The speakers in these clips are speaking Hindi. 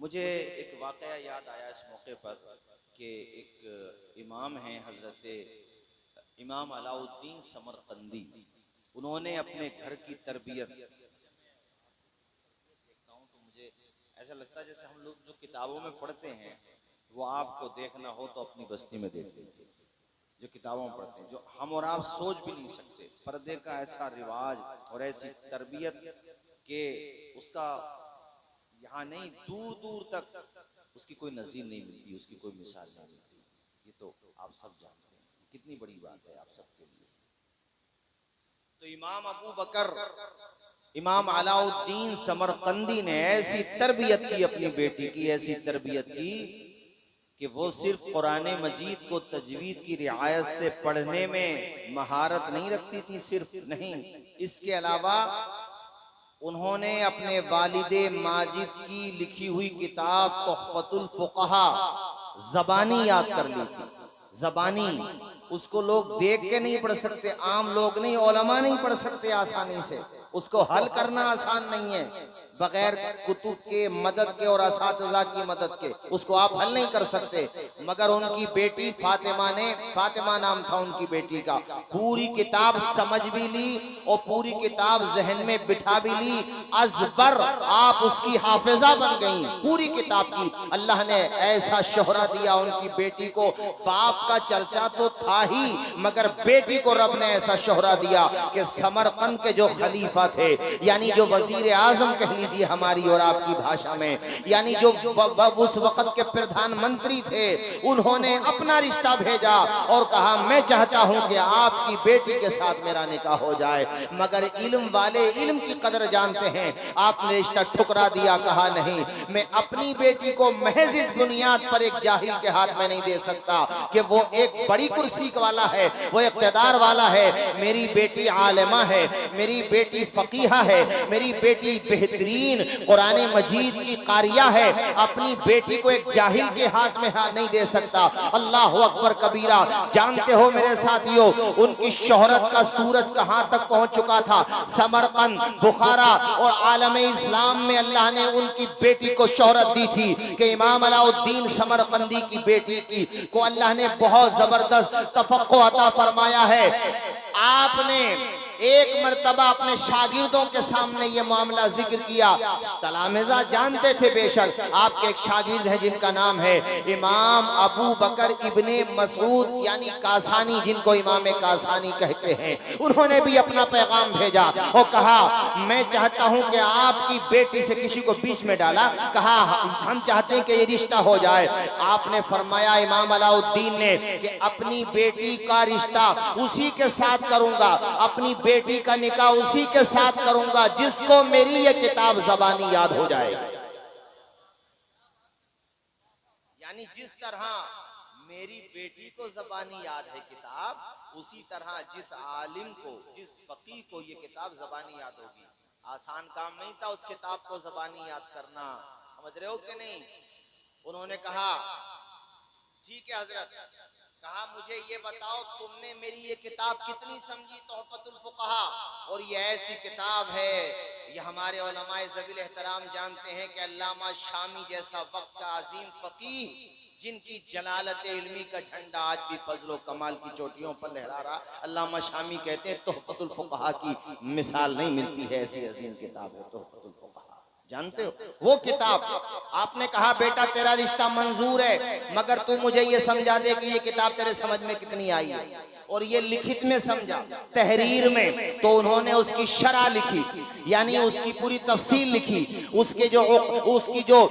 मुझे एक वाक़या याद आया इस मौके पर कि एक इमाम हैं हज़रत इमाम अलाउद्दीन समरकंदी। उन्होंने अपने घर की तरबियत देखता हूँ तो मुझे ऐसा लगता है जैसे हम लोग जो किताबों में पढ़ते हैं वो आपको देखना हो तो अपनी बस्ती में देख लीजिए। जो किताबों में पढ़ते हैं, जो हम और आप सोच भी नहीं सकते, पर्दे का ऐसा रिवाज और ऐसी तरबियत के उसका यहाँ नहीं दूर दूर तक उसकी कोई नज़ीर नहीं मिलती, उसकी कोई मिसाल नहीं मिलती। ये तो आप सब जानते हैं, कितनी बड़ी बात है आप सबके लिए। तो इमाम अबू बकर इमाम अलाउद्दीन समरकंदी ने ऐसी तरबियत की अपनी बेटी की, ऐसी तरबियत की कि वो सिर्फ कुरान मजीद को तजवीद की रियायत से पढ़ने में महारत नहीं रखती थी, सिर्फ नहीं, इसके अलावा उन्होंने अपने वालिदे माजिद की लिखी हुई किताब तुहफतुल फुक़हा ज़बानी याद कर ली थी। ज़बानी उसको लोग देख के नहीं पढ़ सकते, आम लोग नहीं, उलमा नहीं पढ़ सकते आसानी से, उसको हल करना आसान नहीं है, बगैर कुतुब के मदद के और असातिज़ा की मदद के उसको आप हल नहीं कर सकते। मगर उनकी बेटी फातिमा ने, फातिमा नाम था उनकी बेटी का, पूरी किताब समझ भी ली और पूरी किताब जहन में बिठा भी ली, अज़बर आप उसकी हाफिजा बन गई पूरी किताब की। अल्लाह ने ऐसा शोहरा दिया उनकी बेटी को, बाप का चर्चा तो था ही मगर बेटी को रब ने ऐसा शोहरा दिया कि समरकंद के जो खलीफा थे, यानी जो वजीर आजम कह लीजिए हमारी और आपकी भाषा में, यानी जो उस वक्त के प्रधानमंत्री थे, उन्होंने अपना रिश्ता भेजा और कहा मैं चाहता हूं कि आपकी बेटी के साथ मेरा निकाह हो जाए। मगर इल्म वाले इल्म की कदर जानते हैं, आपने रिश्ता ठुकरा दिया, कहा नहीं, मैं अपनी बेटी को महज इस बुनियाद पर एक जाहिल के हाथ में नहीं दे सकता कि वो एक बड़ी कुर्सी वाला है, वो इक़्तिदार वाला है। मेरी बेटी आलिमा है, मेरी बेटी फकीहा है, मेरी बेटी बेहतरीन कुरान मजीद की कारिया है, अपनी बेटी को एक जाहिल के हाथ में नहीं दे सकता। अल्लाह अकबर कबीरा। जानते हो मेरे साथियों, उनकी शोहरत का सूरज कहां तक पहुंच चुका था। समरकंद, बुखारा और आलम इस्लाम में अल्लाह ने उनकी बेटी को शोहरत दी थी कि इमाम अलाउद्दीन समरकंदी की बेटी की को अल्लाह ने बहुत जबरदस्त तफक्को अता फरमाया है। आपने एक मर्तबा अपने शागिर्दों के सामने ये मामला जिक्र किया। तलामिज़ा जानते थे बेशक, आपके एक शागिर्द हैं जिनका नाम है इमाम अबू बकर इब्ने मसूद यानी कासानी, जिनको इमाम कासानी कहते हैं। उन्होंने भी अपना पैगाम भेजा और कहा मैं चाहता हूं कि आपकी बेटी से, किसी को बीच में डाला, कहा हम चाहते हैं कि ये रिश्ता हो जाए। आपने फरमाया इमाम अलाउद्दीन ने कि अपनी बेटी का रिश्ता उसी के साथ करूंगा, अपनी बेटी का निकाह उसी के साथ करूंगा जिसको मेरी ये किताब ज़बानी याद हो जाए। यानी जिस तरह मेरी बेटी को ज़बानी याद है किताब, उसी तरह जिस आलिम को, जिस फकीह को ये किताब ज़बानी याद होगी। आसान काम नहीं था उस किताब को ज़बानी याद करना, समझ रहे हो कि नहीं। उन्होंने कहा ठीक है हजरत, कहा मुझे ये बताओ तुमने मेरी ये किताब कितनी समझी, तुहफतुल फुक़हा। और ये ऐसी किताब है, ये हमारे उलमाए ज़वील एहतराम जानते हैं कि अल्लामा शामी जैसा वक्त का अजीम फकीह, जिनकी जलालत इल्मी का झंडा आज भी फजलो कमाल की चोटियों पर लहरा रहा, अल्लामा शामी कहते हैं तुहफतुल फुक़हा की मिसाल नहीं मिलती है, ऐसी अजीम किताब है तुहफतुल फुक़हा। जानते हो वो किताब। आपने कहा बेटा तेरा रिश्ता मंजूर है, मगर तू मुझे ये समझा दे कि ये किताब तेरे समझ में कितनी आई है। और ये लिखित में समझा, तहरीर में तो उन्होंने उसकी शरह लिखी, यानी उसकी पूरी तफसील लिखी, उसकी जो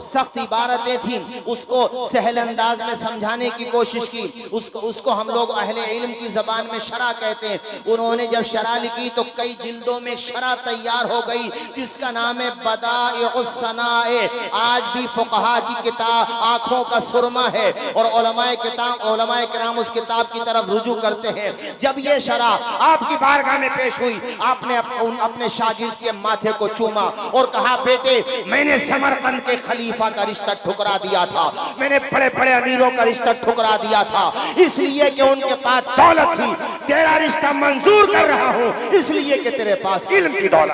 सख्त इबारतें थी उसको सहल अंदाज में समझाने की कोशिश की। उसको हम लोग अहले इल्म की जबान में शरह कहते हैं। उन्होंने जब शरह लिखी तो कई जिल्दों में शरह तैयार हो गई, जिसका नाम है बदाइउस सनाए। आज भी फुक़हा की किताब आंखों का सुरमा है और उलमाए किराम उस किताब की तरफ रुजू करते हैं। जब ये शरह आपकी बारगाह में पेश हुई, आपने अपने शागिर्द के माथे को चूमा और कहा बेटे मैंने समरकंद के खलीफा का रिश्ता ठुकरा दिया था, मैंने बड़े बड़े अमीरों का रिश्ता ठुकरा दिया था, इसलिए कि उनके पास दौलत थी। तेरा रिश्ता मंजूर कर रहा हूं इसलिए कि तेरे पास इल्म की दौलत।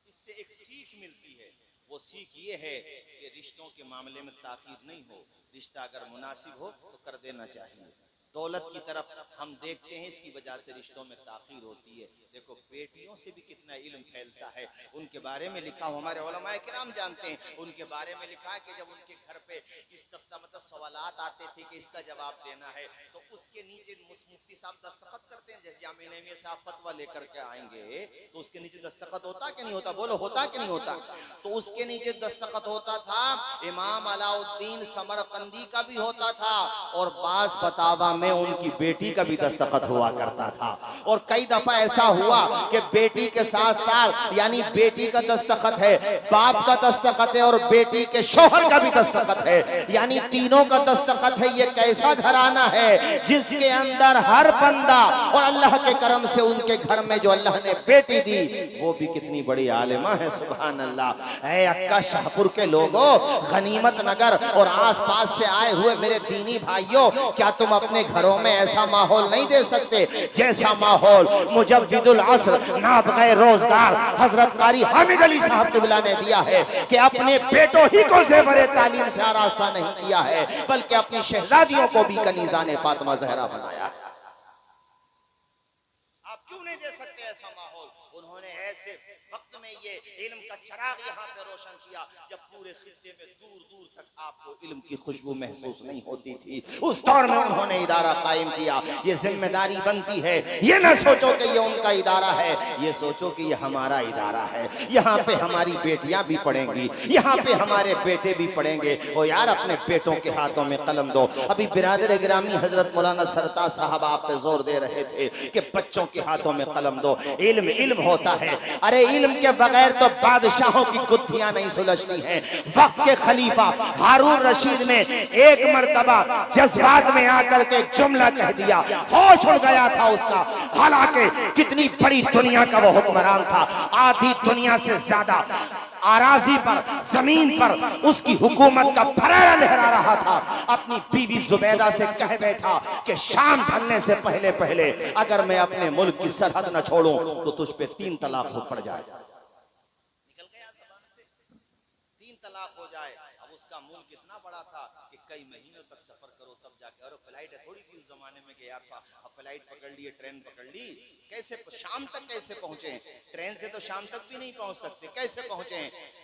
इससे एक सीख मिलती है। वो सीख ये है कि रिश्तों के मामले में ताकीद नहीं हो, रिश्ता अगर मुनासिब हो तो कर देना चाहिए। दौलत की तरफ हम देखते हैं, इसकी वजह से रिश्तों में ताखीर होती है। देखो बेटियों से भी कितना इल्म फैलता है, उनके बारे में लिखा हो, हमारे उलमाए किराम जानते हैं, उनके बारे में लिखा है कि जब उनके घर पे इस तफ्ता मतलब सवालात आते थे कि इसका जवाब देना है, तो उसके नीचे मुफ्ती साहब दस्तखत करते हैं। जैसे जामिया में से आप फतवा लेकर के आएंगे तो उसके नीचे दस्तखत होता कि नहीं होता? बोलो होता कि नहीं होता? तो उसके नीचे दस्तखत होता था इमाम अलाउद्दीन समरकंदी का भी होता था, और बाज फतावा में उनकी बेटी का भी दस्तखत हुआ करता था। और कई दफा ऐसा हुआ कि बेटी के साथ साथ यानी बेटी का दस्तखत है, बाप का दस्तखत है और बेटी के शौहर का भी दस्तखत है, यानी तीनों का दस्तखत है। ये कैसा घराना है जिसके अंदर हर बंदा, और अल्लाह के करम से उनके घर में जो अल्लाह ने बेटी दी वो भी कितनी बड़ी आलिमा है, सुभान अल्लाह। ऐ अक्का शाहपुर के लोगों, गनीमत नगर और आसपास से आए हुए मेरे दीनी भाइयों, क्या तुम अपने घरों में ऐसा माहौल नहीं दे सकते जैसा माहौल मुजद्दिदुल असर नाबग़े रोजगार हजरत कारी हामिद अली साहब क़िबला ने दिया है कि अपने बेटों ही को ज़ेवर तालीम से आरास्ता नहीं किया है, बल्कि अपनी शहजादियों को भी कनीज़ाने फातिमा ज़हरा बनाया है। आप क्यों नहीं दे सकते ऐसा माहौल? उन्होंने ऐसे वक्त में ये इल्म का चिराग यहाँ पे रोशन किया जब पूरे खित्ते में दूर दूर तक आपको इल्म की खुशबू महसूस नहीं होती थी। उस दौर में उन्होंने इदारा कायम किया। ये जिम्मेदारी बनती है, ये ना सोचो कि ये उनका इदारा है, ये सोचो कि ये हमारा इदारा है। यहाँ पे हमारी बेटियां भी पढ़ेंगी, यहाँ पे हमारे बेटे भी पढ़ेंगे। ओ यार, अपने बेटों के हाथों में कलम दो। अभी बिरादर गिरामी हजरत मौलाना सरताज साहब आप पे जोर दे रहे थे कि बच्चों के हाथों में कलम दो। इल्म इल्म होता है। अरे इल्म के बगैर तो बादशाहों की गुत्थियां नहीं सुलझती हैं। वक्त के खलीफा हारून रशीद ने एक मर्तबा जज्बात में आकर के जुमला कह दिया, होश उड़ गया था उसका। हालांकि कितनी बड़ी दुनिया का वो हुक्मरान था, आधी दुनिया से ज्यादा आराजी पर, जमीन पर उसकी हुकूमत का फरारा लहरा रहा था। अपनी बीवी जुबैदा से कह बैठा कि शाम ढलने से पहले पहले अगर मैं अपने मुल्क की सरहद न छोड़ूं तो तुझ पे 3 तलाक हो पड़ जाए। निकल गया ज़बान से, 3 तलाक हो जाए। अब उसका मुल्क इतना बड़ा था कि कई महीनों तक सफर करो तब जाके, और फ्लाइट थोड़ी थी उस जमाने में कि यार अब फ्लाइट पकड़ लिए, ट्रेन पकड़ ली, कैसे शाम तक कैसे पहुंचे? ट्रेन से तो शाम तक भी नहीं पहुंच सकते, कैसे पहुंचे?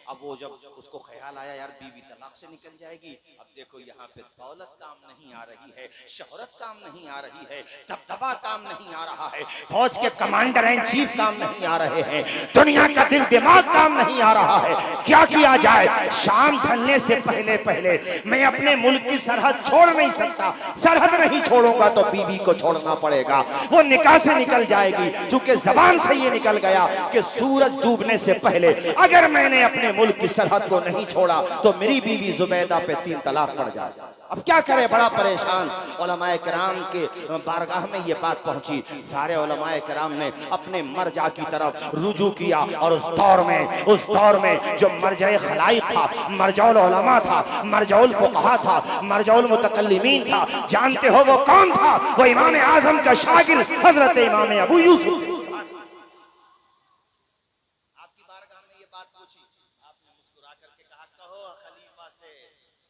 अब वो जब उसको ख्याल आया यार बीवी तलाक से निकल जाएगी। अब देखो यहाँ पे दौलत काम नहीं आ रही है, शोहरत काम नहीं आ रही है, दबदबा काम नहीं आ रहा है, फौज के कमांडर इन चीफ काम नहीं आ रहे हैं, दुनिया का दिल दिमाग काम नहीं आ रहा है। क्या किया जाए? शाम ढलने से पहले पहले मैं अपने मुल्क की सरहद छोड़ नहीं सकता। सरहद नहीं छोड़ूंगा तो बीवी को छोड़ना पड़ेगा, वो निकाह से निकल जाएगी। चूंकि जबान से ये निकल गया कि सूरज डूबने से पहले अगर मैंने अपने मुल्क की सरहद को नहीं छोड़ा तो मेरी बीवी जुबैदा पे 3 तलाक पड़ जाए। अब क्या करे? बड़ा परेशान। उलमाए किराम के बारगाह में ये बात पहुंची। सारे उलमाए किराम ने अपने मरजा की तरफ रुजू किया, और उस दौर में जो मरजाए खलाइक था, मरजाउल उलमा था, मरजाउल फुक़हा था, मरजाउल मुतकल्लिमीन था। जानते हो वो कौन था? वो इमाम आजम का शागिर्द हजरत इमाम अबू यूसुफ। आपकी बारगाह में ये बात पूछी, आपने मुस्कुरा करके कहा, कहो खलीफा से,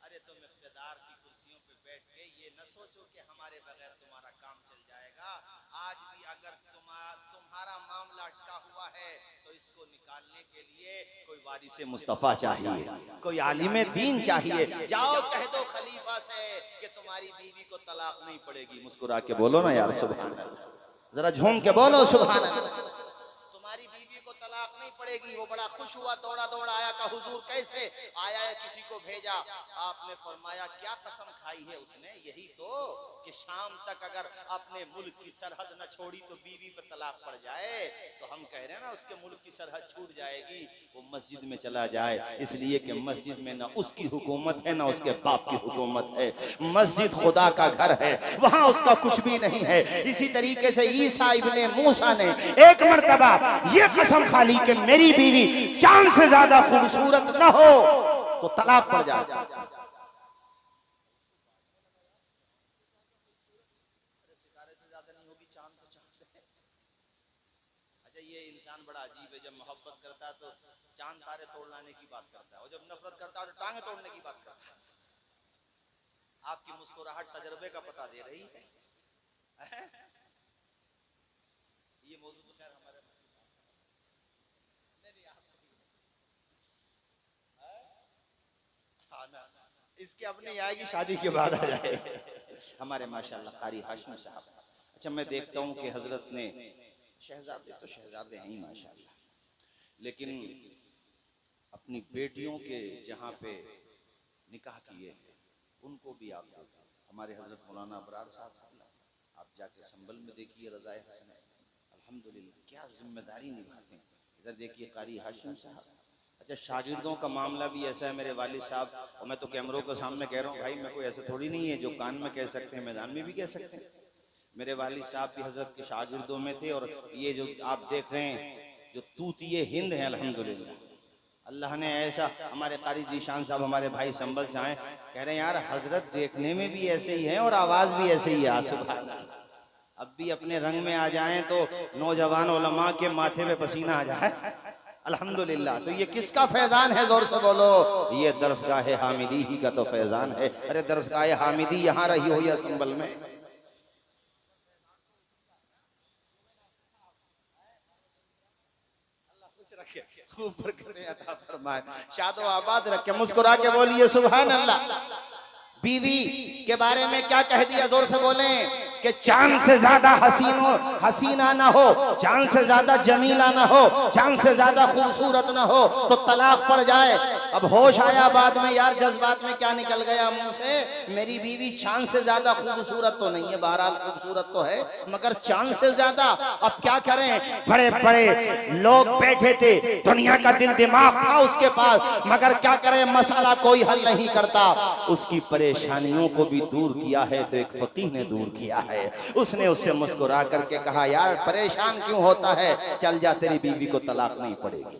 अरे तुम इख्तिदार की कुर्सियों पे बैठ के ये न सोचो कि हमारे बगैर तुम्हारा काम चल जाएगा। आज भी अगर तुम्हारा मामला अटका हुआ है तो इसको निकालने के लिए कोई वारिसे मुस्तफा चाहिए, कोई आलिमे दीन चाहिए। जाओ कह दो खलीफा से कि तुम्हारी बीवी को तलाक नहीं पड़ेगी। मुस्कुरा के बोलो ना यार, सुभान अल्लाह, जरा झूम के बोलो सुभान अल्लाह। तुम्हारी बीवी को तलाक नहीं पड़ेगी। वो बड़ा खुश हुआ, दौड़ा दौड़ा आया, का हुजूर कैसे आया है? किसी को भेजा। आपने फरमाया क्या कसम खाई है उसने? यही तो कि शाम तक अगर अपने मुल्क की सरहद न छोड़ी तो बीवी पे तलाक पड़ जाए। तो हम कह रहे हैं ना उसके मुल्क की सरहद छूट जाएगी, वो मस्जिद में चला जाए, इसलिए कि मस्जिद में ना उसकी हुकूमत है ना उसके बाप की हुकूमत है। मस्जिद खुदा का घर है, वहां उसका कुछ भी नहीं है। इसी तरीके से ईसा इब्ने मूसा ने एक मर्तबा ये कसम खा ली कि मेरी बीवी चांद से ज्यादा खूबसूरत न हो तो तलाक पड़ जाए। चांद तारे तोड़ लाने की बात करता है, और जब नफरत करता है तो टांगे तोड़ने की बात करता है। आपकी मुस्कुराहट तजर्बे का पता दे रही है। ये मौजूद तो खैर हमारे इसके अपने आएगी शादी के बाद आ जाए। हमारे माशाल्लाह कारी हाशमी साहब, अच्छा मैं देखता हूँ कि हजरत ने शहजादे तो शहजादे हैं ही माशाल्लाह, लेकिन अपनी बेटियों के जहाँ पे निकाह किए उनको भी आप देखो। हमारे हजरत मौलाना अबरार साहब, आप जाके संभल में देखिए रज़ाए हसन, अल्हम्दुलिल्लाह क्या जिम्मेदारी निभाते हैं। इधर देखिए कारी हाशिम साहब। अच्छा शागिर्दों का मामला भी ऐसा है मेरे वालिद साहब, और मैं तो कैमरों के सामने कह रहा हूँ भाई, मैं कोई ऐसा थोड़ी नहीं है जो कान में कह सकते हैं मैदान में भी कह सकते हैं। मेरे वालिद साहब भी हजरत के शागिर्दों में थे, और ये जो आप देख रहे हैं जो तूतिए हिंद है, अल्हम्दुलिल्लाह अल्लाह ने ऐसा, हमारे कारी जीशान साहब हमारे भाई संभल से आए, कह रहे हैं यार हजरत देखने में भी ऐसे ही है और आवाज भी ऐसे ही है। सुभान अल्लाह, अब भी अपने रंग में आ जाएं तो नौजवान उलमा के माथे पे पसीना आ जाए, अल्हम्दुलिल्लाह। तो ये किसका फैजान है, जोर से बोलो। ये दरसगाह हामिदी ही का तो फैजान है। अरे दरसगाह हामिदी यहाँ रही हो या संभल में, खूब बरकतें अता फरमाए, शादो आबाद रखे, मुस्कुरा के बोलिए सुभान अल्लाह। बीवी के बारे में क्या कह दिया, जोर से बोलें कि चांद से ज्यादा हसीना ना हो, चांद से ज्यादा जमीला ना हो, चांद से ज्यादा खूबसूरत ना हो तो तलाक पड़ जाए। अब होश आया बाद में, यार जज्बात में क्या निकल गया मुंह से, मेरी बीवी चांद से ज्यादा खूबसूरत तो नहीं है, बहरहाल खूबसूरत तो है मगर चांद से ज्यादा। अब क्या करें, बड़े बड़े लोग बैठे थे, दुनिया का दिल दिमाग था उसके पास, मगर क्या करें मसला कोई हल नहीं करता। उसकी परेशानियों को भी दूर किया है तो एक फकीह ने दूर किया है। उसने उससे मुस्कुरा करके कहा यार परेशान क्यों होता है, चल जा तेरी बीवी को तलाक नहीं पड़ेगी।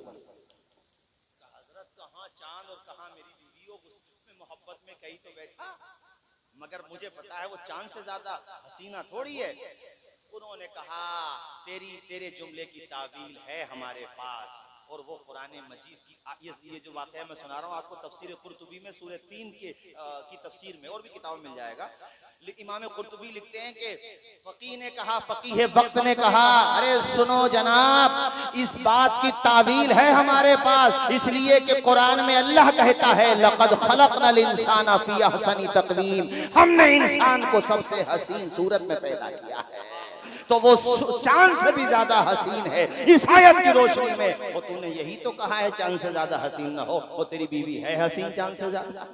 हजरत कहां चांद और कहां मेरी बीवी, उसमें मोहब्बत में कहीं तो बैठा, मगर मुझे पता है वो चांद से ज्यादा हसीना थोड़ी है। उन्होंने कहा तेरे जुमले की तावील है हमारे पास, और वो कुरान मजीद की ये जो वाक़या मैं सुना रहा हूँ आपको, तफसीर कुर्तुबी में सूरह 3 की तफसीर में, और भी किताब मिल जाएगा। इमाम कुर्तुबी लिखते हैं कि फकीह ने कहा, फकीह वक्त ने कहा अरे सुनो जनाब, इस बात की तावील है हमारे पास, इसलिए कि कुरान में अल्लाह कहता है लक़द खलक़नल इंसाना फी अहसनी तक़वीम, हमने इंसान को सबसे हसीन सूरत में पैदा किया है। तो वो चांद से भी ज्यादा हसीन है। इस आयत की रोशनी में वो तूने यही तो कहा है चांद से ज्यादा हसीन ना हो, वो तेरी बीवी है हसीन चांद से ज्यादा।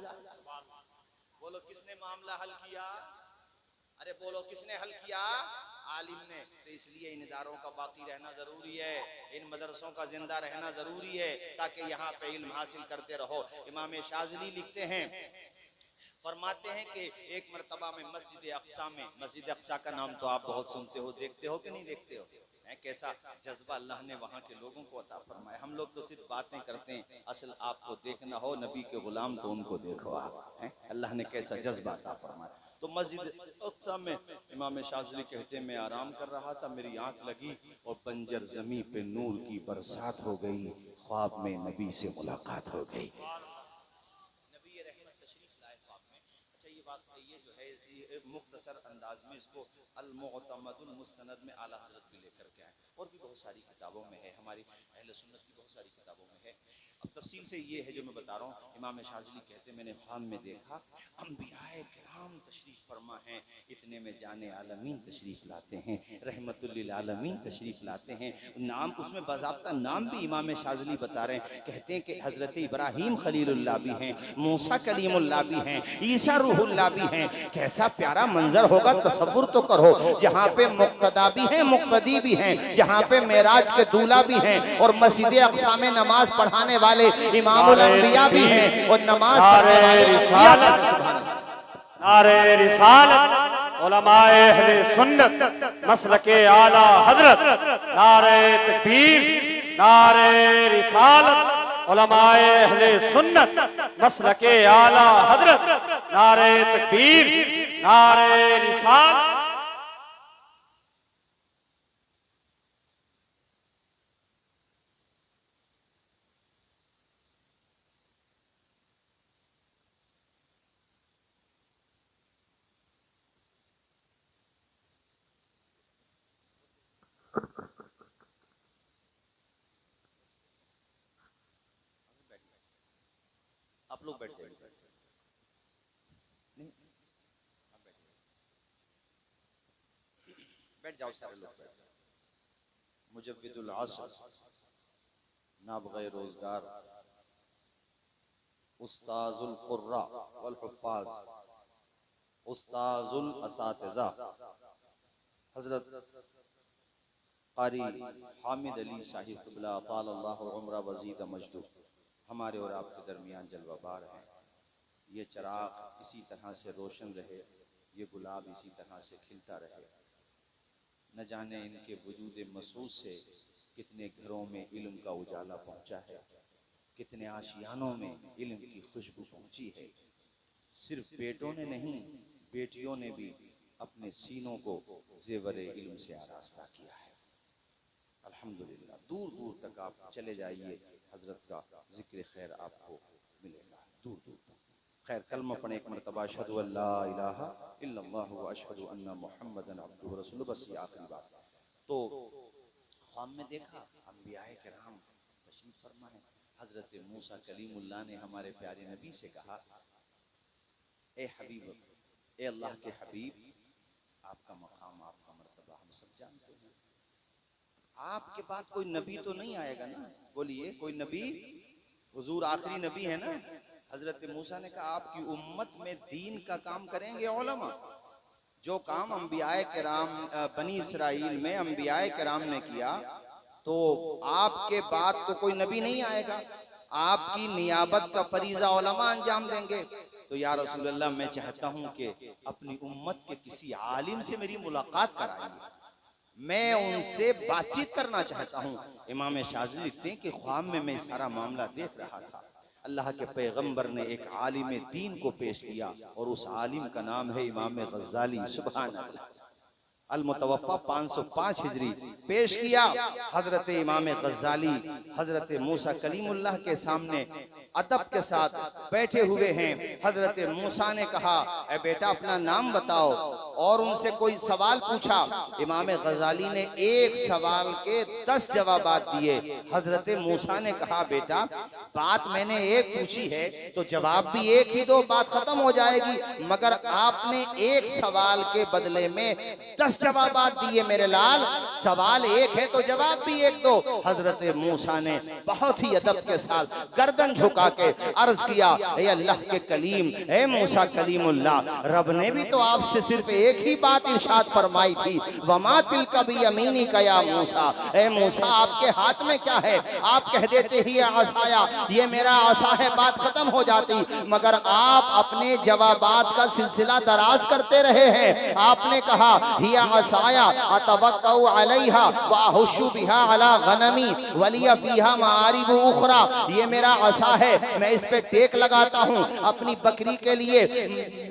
बोलो किसने मामला हल किया, अरे बोलो किसने हल किया, आलिम ने। तो इसलिए इन इदारों का बाकी रहना जरूरी है, इन मदरसों का जिंदा रहना जरूरी है, ताकि यहाँ पे इल्म हासिल करते रहो। इमाम शाज़िली लिखते हैं, फरमाते हैं कि एक मर्तबा में मस्जिद अक्सा में, मस्जिद अक्सा का नाम तो आप बहुत सुनते हो, देखते हो कि नहीं देखते हो, कैसा जज्बा अल्लाह ने वहाँ के लोगों को अता फरमाया। हम लोग तो सिर्फ बातें करते हैं, असल आपको देखना हो नबी के गुलाम तो उनको देखो आप, अल्लाह ने कैसा जज्बा अता फरमाया। तो मस्जिद अक्सा में इमाम शाज़िली कहते हैं मैं आराम कर रहा था, मेरी आंख लगी और बंजर जमी पे नूर की बरसात हो गई, ख्वाब में नबी से मुलाकात हो गई। मुख्तसर अंदाज में इसको अल-मुअतमदुल मुस्तनद में आला हज़रत भी लेकर के आए, और भी बहुत सारी किताबों में है, हमारी अहले सुन्नत की बहुत सारी किताबों में है। अब तफसील से ये है जो मैं बता रहा हूँ, इमाम शाज़िली कहते हैं मैंने ख्वाब में देखा अंबियाए किराम तशरीफ फरमा हैं, इतने में जाने आलमीन तशरीफ लाते हैं, रहमतुल लिल आलमीन तशरीफ लाते हैं। नाम उसमें बाज़ाब्ता नाम भी इमाम शाज़िली बता रहे हैं, कहते हैं कि हज़रत इब्राहीम खलीलुल्लाह भी हैं, मूसा कलीमुल्लाह भी हैं, ईसा रूहुल्लाह भी हैं। कैसा प्यारा मंजर होगा, तसव्वुर तो करो, जहाँ पे मुक्तदा भी हैं मुक्तदी भी हैं, जहाँ पे मेराज के दूल्हा भी हैं और मस्जिद अक्सा में नमाज पढ़ाने वाले इमामुल अंबिया भी हैं और नमाज पढ़ने वाले नारे रिसालत उलमाए अहले सुन्नत मसलके आला हजरत, नारे तकबीर, नारे रिसालत उलमाए अहले सुन्नत मसलके आला हजरत, नारे तकबीर, नारे रिसालत। आप लोग बैठ जाइए, नहीं बैठ जाओ, सारे लोग बैठ जाओ। मुजव्विदुल असर, नाबग़े रोजगार, उस्ताजुल कुर्रा वल हुफ़्फ़ाज़, उस्ताजुल असातिज़ा हज़रत क़ारी हामिद अली साहिब क़िबला तालल्लाहु उम्रा वज़ीद मजदू हमारे और आपके दरमियान जलवाबार हैं। ये चिराग इसी तरह से रोशन रहे, ये गुलाब इसी तरह से खिलता रहे। न जाने इनके वजूद मसूस से कितने घरों में इल्म का उजाला पहुंचा है, कितने आशियानों में इल्म की खुशबू पहुंची है। सिर्फ बेटों ने नहीं, बेटियों ने भी अपने सीनों को ज़ेवर इल्म से आरास्ता किया है। अल्हम्दुलिल्लाह, दूर दूर तक आप चले जाइए, हजरत का जिक्र खैर आपको मिलेगा दूर दूर तक। खैर कलमा पढ़े एक मरतबा, अशहदु अल्ला इलाहा इल्लल्लाह व अशहदु अन्ना मुहम्मदन अब्दुहु व रसूलुहु। बस ये आखिरी बात। तो ख्वाब में देखा अंबियाए किराम तशरीफ फरमा है। हजरत मूसा कलीमुल्लाह ने हमारे प्यारे नबी से कहा, ए हबीब, ए अल्लाह के हबीब, आपका मकाम, आपका मर्तबा हम सब जानते हैं। आपके बाद कोई नबी तो नहीं आएगा ना? बोलिए, कोई नबी? हुजूर आखिरी नबी है ना? हजरत मूसा ने कहा, आपकी उम्मत में दीन का काम करेंगे उलमा। जो काम अंबियाए किराम बनी इसराइल में अंबियाए किराम ने किया, तो आपके बाद तो कोई नबी नहीं आएगा। आपकी नियाबत का फरीजा उलमा अंजाम देंगे। तो या रसूल अल्लाह, मैं चाहता हूं कि अपनी उम्मत के किसी आलिम से मेरी मुलाकात कराइए, मैं उनसे बातचीत करना चाहता हूँ। इमाम शाज़िली लिखते हैं कि ख्वाब में मैं सारा मामला देख रहा था। अल्लाह के पैगंबर ने एक आलिम दीन को पेश किया और उस आलिम का नाम है इमाम गज़ाली। सुभान अल्लाह। अल-मुतवफ़्फ़ा 505 हिजरी पेश किया। हजरत इमाम गज़ाली हजरत मूसा कलीमुल्लाह के सामने अदब के साथ बैठे हुए हैं। हजरत मूसा ने कहा, ए बेटा अपना नाम बताओ, और उनसे कोई सवाल पूछा। इमाम गज़ाली ने एक सवाल के 10 जवाबात दिए। हजरत मूसा ने कहा, बेटा बात मैंने एक पूछी है तो जवाब भी एक ही दो, बात खत्म हो जाएगी। मगर आपने एक सवाल के बदले में 10 जवाबात दिए मेरे लाल। सवाल एक है तो जवाब भी एक दो। हजरत मूसा ने बहुत ही अदब के साथ गर्दन झुका के अर्ज किया, ए अल्लाह के कलीम, ए मूसा कलीमुल्लाह, रब ने भी तो आपसे सिर्फ एक ही बात इरशाद फरमाई थी, वमा तिलका बियमीनी का या मूसा, ए मूसा आपके हाथ में क्या है? आप कह देते ही आसाया, ये मेरा आसा है, बात खत्म हो जाती। मगर आप अपने जवाबात का सिलसिला दराज करते रहे हैं। आपने कहा, हिया आसाया अतवक्कउ अलैहा व अहुशु बिहा अला गनमी वलिया फीहा मारिब उखरा, ये मेरा आसा है, मैं इस पे टेक लगाता हूँ, अपनी बकरी के लिए,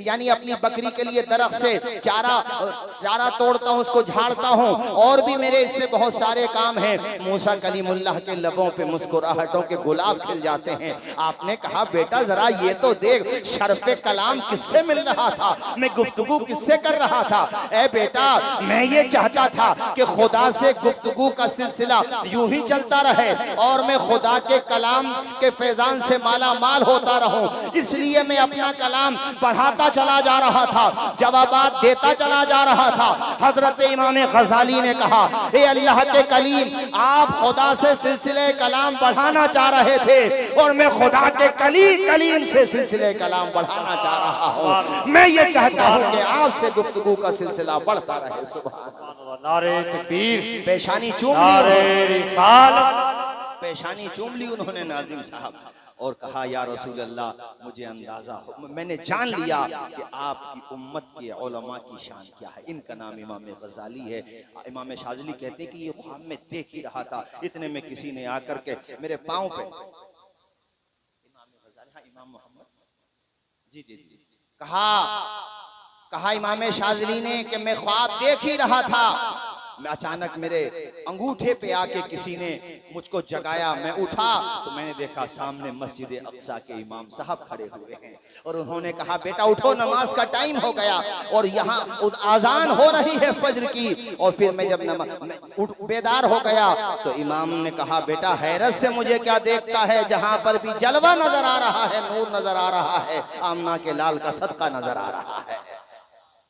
यानी अपनी बकरी के लिए दरख्त से चारा तोड़ता हूँ, उसको झाड़ता हूँ, और भी मेरे इससे बहुत सारे काम हैं। मूसा कलीमुल्लाह के लबों पे मुस्कुराहटों के गुलाब खिल जाते हैं। आपने कहा, बेटा जरा ये तो देख, शर्फे कलाम किससे मिल रहा था, मैं गुफ्तगू किससे कर रहा था? ए बेटा, मैं ये चाहता था कि खुदा से गुफ्तगू का सिलसिला यूं ही चलता रहे और मैं खुदा के कलाम के फैजान से माला माल होता रहूं, इसलिए मैं अपना कलाम बढ़ाता चला जा रहा था, जवाबात देता चला जा रहा था। हजरत इमाम गज़ाली ने कहा, ए अल्लाह के कलीम, आप खुदा से सिलसिले कलाम बढ़ाना चाह रहे थे और मैं खुदा के कलीम से सिलसिले कलाम बढ़ाना चाह रहा हूँ। मैं ये चाहता हूँ कि आपसे गुफ्तगू का सिलसिला बढ़ता रहे। सुभान नारे तकबीर, पेशानी चूम नारे रिसालत, पेशानी चूम ली उन्होंने नाज़िम साहब और कहा, या रसूल अल्लाह, मुझे अंदाजा हो, मैंने जान लिया कि आपकी उम्मत के उलमा की शान क्या है। इनका नाम इमाम गज़ाली है। इमाम शाज़िली कहते हैं कि ये ख्वाब में देख ही रहा था, इतने में किसी ने आकर के मेरे पाँव पे, इमाम गज़ाली, हाँ इमाम मोहम्मद जी जी जी, कहा इमाम शाज़िली ने कि मैं ख्वाब देख ही रहा था, मैं अचानक मेरे अंगूठे पे आके किसी ने मुझको जगाया, मैं उठा तो मैंने देखा सामने मस्जिद अक्सा के इमाम साहब खड़े हुए हैं और उन्होंने कहा बेटा उठो, नमाज का टाइम हो गया और यहाँ आजान हो रही है फज्र की। और फिर मैं जब बेदार हो गया तो इमाम ने कहा बेटा हैरत से मुझे क्या देखता है, जहां पर भी जलवा नजर आ रहा है, नूर नजर आ रहा है, आमना के लाल का सदका नजर आ रहा है।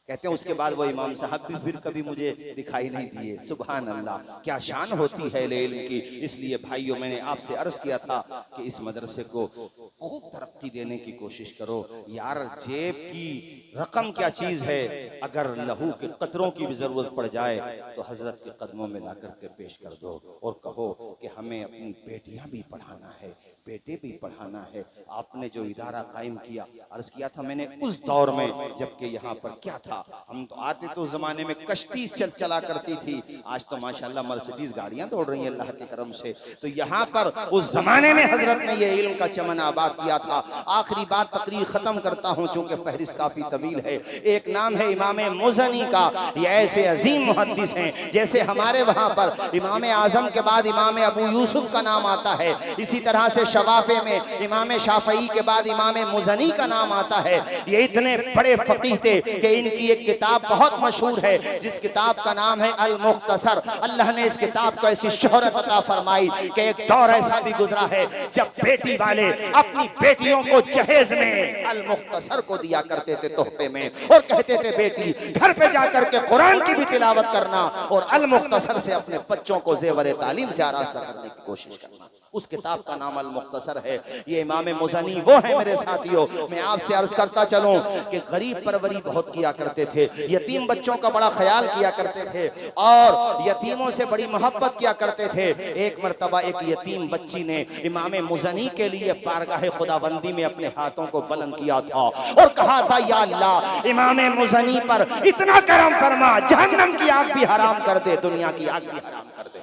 कहते हैं उसके बाद वो इमाम साहब भी फिर कभी मुझे दिखाई नहीं दिए। सुभान अल्लाह, क्या शान होती है इल्म की। इसलिए भाइयों मैंने आपसे अर्ज किया था कि इस मदरसे को खूब तरक्की देने की कोशिश करो यार। जेब की रकम क्या चीज है, अगर लहू के कतरों की भी जरूरत पड़ जाए तो हजरत के कदमों में ला करके पेश कर दो और कहो कि हमें अपनी बेटियां भी पढ़ाना है, बेटे भी पढ़ाना है। आपने जो इदारा कायम किया, अर्ज किया था मैंने उस दौर में जबकि यहाँ पर क्या था, हम तो आते तो उस जमाने में कश्ती चला करती थी, आज तो माशाल्लाह मर्सिडीज गाड़ियां दौड़ रही हैं अल्लाह के करम से। तो यहाँ पर उस जमाने में हजरत ने ये इल्म का चमन आबाद किया था। आखिरी बात तकरीर खत्म करता हूँ चूंकि फहरिस्त काफी तवील है। एक नाम है इमाम मुज़नी का। ये ऐसे अजीम मुहद्दिस हैं, जैसे हमारे वहाँ पर इमाम आजम के बाद इमाम अबू यूसुफ का नाम आता है, इसी तरह से शवाफे में इमाम शाफई के बाद इमाम मुज़नी का नाम आता है। ये इतने बड़े फकीह थे कि इनकी एक किताब बहुत मशहूर है जिस किताब का नाम है अल मुख्तसर। अल्लाह ने इस किताब को ऐसी शोहरत अता फरमाई कि एक दौर ऐसा भी गुजरा है जब बेटी वाले अपनी बेटियों को जहेज में अल मुख्तसर को दिया करते थे तोहफे में, और कहते थे बेटी घर पे जाकर के कुरान की भी तिलावत करना और अल मुख्तसर से अपने बच्चों को जेवर तालीम से आरास्ता करने की कोशिश करना। उस किताब का नाम अल मुख्तसर है। ये इमाम मुज़नी वो है मेरे साथियों। मैं आपसे अर्ज करता चलूं कि गरीब परवरी बहुत किया करते थे, यतीम बच्चों का बड़ा ख्याल किया करते थे और यतीमों से बड़ी मोहब्बत किया करते थे। एक मर्तबा एक यतीम बच्ची ने इमाम मुज़नी के लिए बारगाह खुदाबंदी में अपने हाथों को बुलंद किया था और कहा था या अल्लाह इमाम मुज़नी पर इतना करम फरमा, जहन्नम की आग भी हराम कर दे, दुनिया की आग भी हराम कर दे।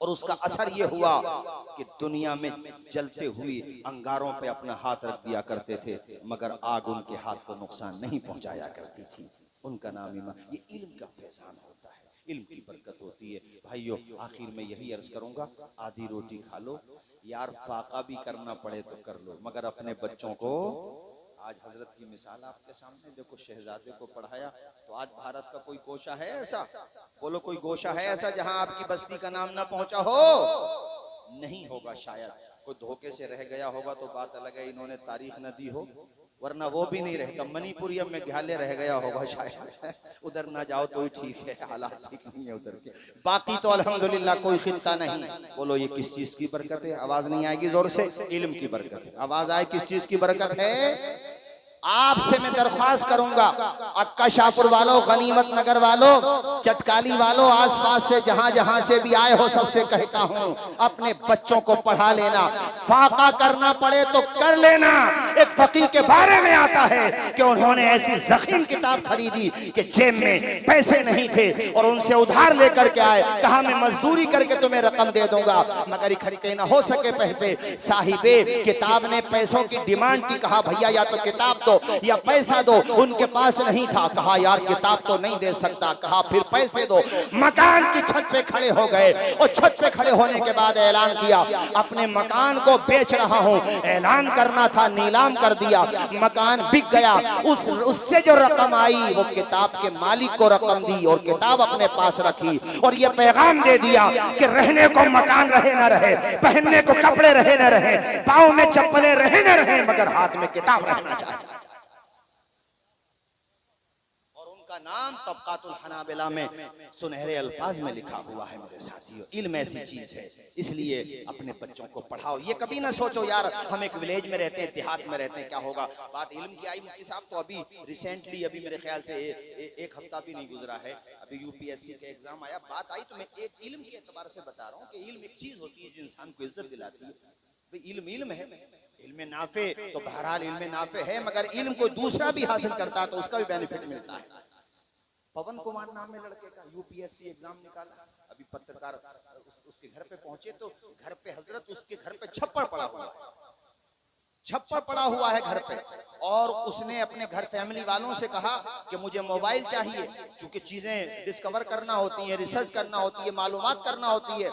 और उसका असर यह हुआ कि दुनिया में जलते हुए अंगारों पे अपना हाथ रख दिया करते थे मगर आग उनके हाथ को नुकसान नहीं पहुंचाया करती थी। उनका नाम ये इल्म का फैजान होता है, इल्म की बरकत होती है। भाइयों आखिर में यही अर्ज करूंगा, आधी रोटी खा लो यार, फाका भी करना पड़े तो कर लो, मगर अपने बच्चों को आज हजरत की मिसाल आपके सामने देखो, शहजादे को पढ़ाया तो आज भारत का कोई गोशा है ऐसा, बोलो कोई गोशा है ऐसा जहां आपकी बस्ती का नाम ना पहुंचा हो? नहीं होगा, शायद कोई धोखे से रह गया होगा तो बात अलग है, इन्होंने तारीख न दी हो, वरना वो भी नहीं रहेगा। मणिपुरियम में घाले रह गया होगा शायद, उधर ना जाओ तो ठीक है, हालात ठीक नहीं है उधर के। बाकी तो अल्हम्दुलिल्लाह कोई खित्ता नहीं। बोलो ये किस चीज की बरकत है? आवाज नहीं आएगी जोर से, इल्म की बरकत है। आवाज आए किस चीज की बरकत है? आपसे मैं दरख्वास्त करूंगा, अक्का शाहपुर वालों, गनीमत नगर वालों, चटकाली वालों, आसपास से जहां जहां से भी आए हो, सबसे कहता हूं अपने बच्चों को पढ़ा लेना। फाका करना पड़े तो कर लेना। एक फकीह के बारे में आता है कि उन्होंने ऐसी जखीम किताब खरीदी कि जेब में पैसे नहीं थे और उनसे उधार लेकर के आए, कहा मैं मजदूरी करके तुम्हें रकम दे दूंगा मगर इकट्ठे न हो सके पैसे। साहिबे किताब ने पैसों की डिमांड की, कहा भैया या तो किताब दो या पैसा दो। उनके पास नहीं था, कहा यार किताब तो नहीं दे सकता, कहा फिर पैसे दो। मकान की छत पे खड़े हो गए और छत पे खड़े होने के बाद ऐलान किया अपने मकान को बेच रहा हूं। ऐलान करना था, नीलाम कर दिया, मकान बिक गया। उससे जो रकम आई वो किताब के मालिक को रकम दी और किताब अपने पास रखी और ये पैगाम दे दिया कि रहने को मकान रहे न रहे, पहनने को कपड़े रहे न रहे, पाँव में चप्पलें रहे न रहे, मगर हाथ में किताब रहना चाहिए। का नाम तबकातुल हनाबिला में सुनहरे अल्फाज में लिखा हुआ है। मेरे साथियों इल्म ऐसी चीज है, इसलिए अपने बच्चों को पढ़ाओ। ये कभी ना सोचो यार हम एक विलेज में रहते हैं, देहात में रहते हैं, क्या होगा। बात इल्म की आई मुफ्ती साहब तो अभी रिसेंटली, अभी मेरे ख्याल से एक हफ्ता भी नहीं गुजरा है, अभी यूपीएससी का एग्जाम आया, बात आई तो मैं एक इल्म के एतबार से बता रहा हूँ कि इल्म एक चीज होती है जो इंसान को इज्जत दिलाती है। इल्म है, इल्म नाफे तो बहरहाल इल्म नाफे है, मगर इल्म कोई दूसरा भी हासिल करता है तो उसका भी बेनिफिट मिलता है। पवन कुमार नाम में लड़के का यूपीएससी एग्जाम निकाला, अभी पत्रकार उसके घर पे पहुंचे तो घर पे हजरत उसके घर पे छप्पर पड़ा हुआ है घर पे। और उसने अपने घर फैमिली वालों से कहा कि मुझे मोबाइल चाहिए, क्योंकि चीजें डिस्कवर करना होती है, रिसर्च करना होती है, मालूमात करना होती है,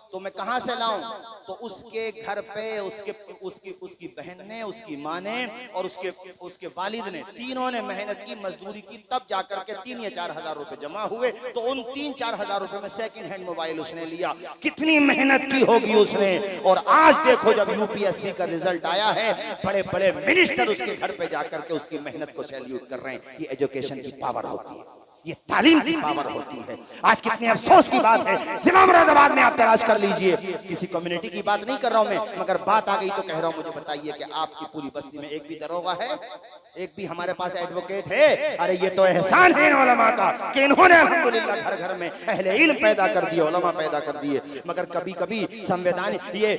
तो मैं कहां से लाऊं? तो उसके घर पे उसकी बहन ने, उसकी माँ ने और उसके वालिद ने, तीनों ने मेहनत की, मजदूरी की, तब जाकर के 3 या 4 हजार रुपए जमा हुए। तो उन 3-4 हजार रुपए में सेकंड हैंड मोबाइल उसने लिया। कितनी मेहनत की होगी उसने। और आज देखो जब यूपीएससी का रिजल्ट आया है, बड़े बड़े मिनिस्टर उसके घर पे जाकर के उसकी मेहनत को सैल्यूट कर रहे हैं। ये एजुकेशन की पावर होती है, ये तालीम की पावर होती है। आज कितने अफसोस की बात है, जिला मुरादाबाद में आप तलाश कर लीजिए, किसी कम्युनिटी की बात नहीं कर रहा हूं मैं, मगर बात आ गई तो कह रहा हूं, मुझे बताइए कि आपकी पूरी बस्ती में एक भी दरोगा है, एक भी हमारे पास एडवोकेट है? अरे ये तो एहसान है उलमा का कि इन्होंने अल्हम्दुलिल्लाह घर घर में अहले इल्म पैदा कर दिए, उलमा पैदा कर दिए। मगर कभी कभी संवैधानिक ये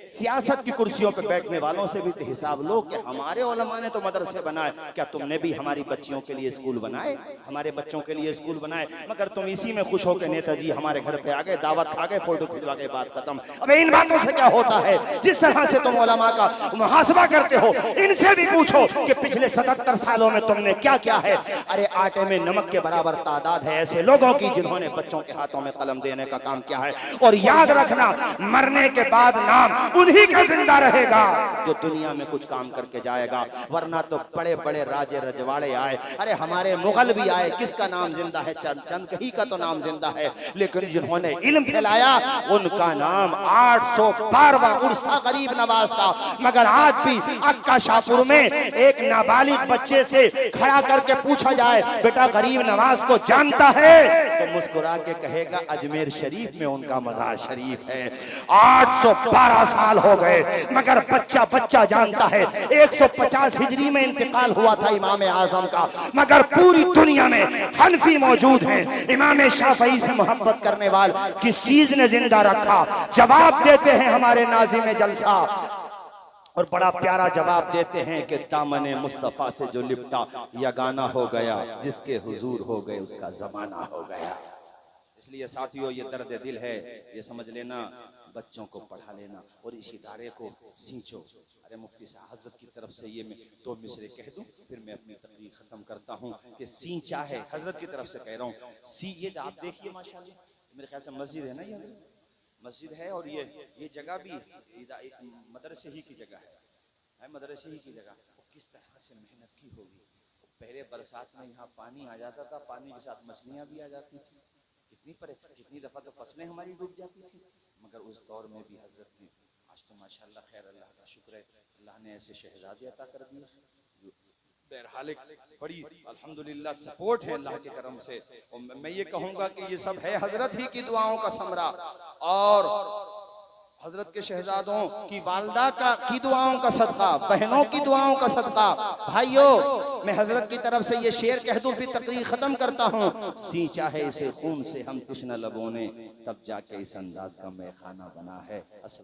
सियासत की कुर्सियों पे बैठने वालों से भी तो हिसाब लो कि हमारे उलमा ने तो मदरसे बनाए, क्या तुमने भी हमारी बच्चियों के लिए स्कूल बनाए, हमारे बच्चों के लिए स्कूल बनाए? मगर तुम इसी में खुश हो के नेताजी हमारे घर पे आ गए, दावत खा गए, फोटो खिंचवा के, बात खत्म। अब इन बातों से क्या होता है? जिस तरह से तुम उलमा का मुहासबा करते हो, इनसे भी पूछो कि पिछले 77 सालों में तुमने क्या किया है। अरे आटे में नमक के बराबर तादाद है ऐसे लोगों की जिन्होंने बच्चों के हाथों में कलम देने का काम किया है। और याद रखना, मरने के बाद नाम उन्हीं का जिंदा रहेगा जो दुनिया में कुछ काम करके जाएगा, वरना तो बड़े बड़े राजे रजवाड़े आए, अरे हमारे मुगल भी आए, किसका नाम जिंदा है? चंद ही का तो नाम जिंदा है, लेकिन जिन्होंने इल्म फैलाया उनका नाम 812वां उर्स था गरीब नवाज का। मगर आज भी अक्का शाहपुर में एक नाबालिग बच्चे से खड़ा करके पूछा जाए, बेटा गरीब नवाज को जानता है? तो मुस्कुरा के कहेगा अजमेर शरीफ में उनका मजार शरीफ है। 812 साल हो गए मगर बच्चा बच्चा जानता है। 150 हिजरी में इंतकाल हुआ था इमाम आजम का, मगर पूरी दुनिया में हनफी मौजूद हैं। इमाम शाफई से मोहब्बत करने वाले किस चीज ने जिंदा रखा? जवाब देते हैं हमारे नाज़िम जलसा, और बड़ा प्यारा जवाब देते हैं कि दामने मुस्तफा से जो लिपटा यगाना हो गया, जिसके हुजूर हो गए उसका जमाना हो गया। इसलिए साथियों, ये दर्द दिल है, ये समझ लेना, बच्चों को पढ़ा लेना और इस इदारे को सींचो। अरे मुफ्ती साहब हजरत की तरफ से ये मैं 2 मिसरे कह दूं, फिर मैं अपनी तकरीर खत्म करता हूँ कि सींचा है, हजरत की तरफ से कह रहा हूँ। ये आप देखिए माशाल्लाह, मेरे ख्याल से मस्जिद है ना, ये मस्जिद है और ये जगह भी मदरसे ही की जगह है, मदरसे ही की जगह। किस तरह से मेहनत की होगी। पहले बरसात में यहाँ पानी आ जाता था, पानी के साथ मछलियाँ भी आ जाती थी, कितनी दफा तो फसलें हमारी डूब जाती थी, मगर उस दौर में भी हजरत ने, आज तो माशाल्लाह खैर, अल्लाह का शुक्र है, अल्लाह ने ऐसे शहजादे अता कर दिए। बहरहाल बड़ी अल्हम्दुलिल्लाह सपोर्ट है अल्लाह के करम से। और मैं ये कहूँगा कि ये सब है हजरत ही की दुआओं का समरा और हजरत के शहजादों की वालदा की दुआओं का सदका, बहनों की दुआओं का सदका। भाइयों, मैं हजरत की तरफ से ये शेर कह दूं फिर तकरीर खत्म करता हूँ। सींचा है इसे खून से हम तृष्णा लबों ने, तब जाके इस अंदाज का मैखाना बना है।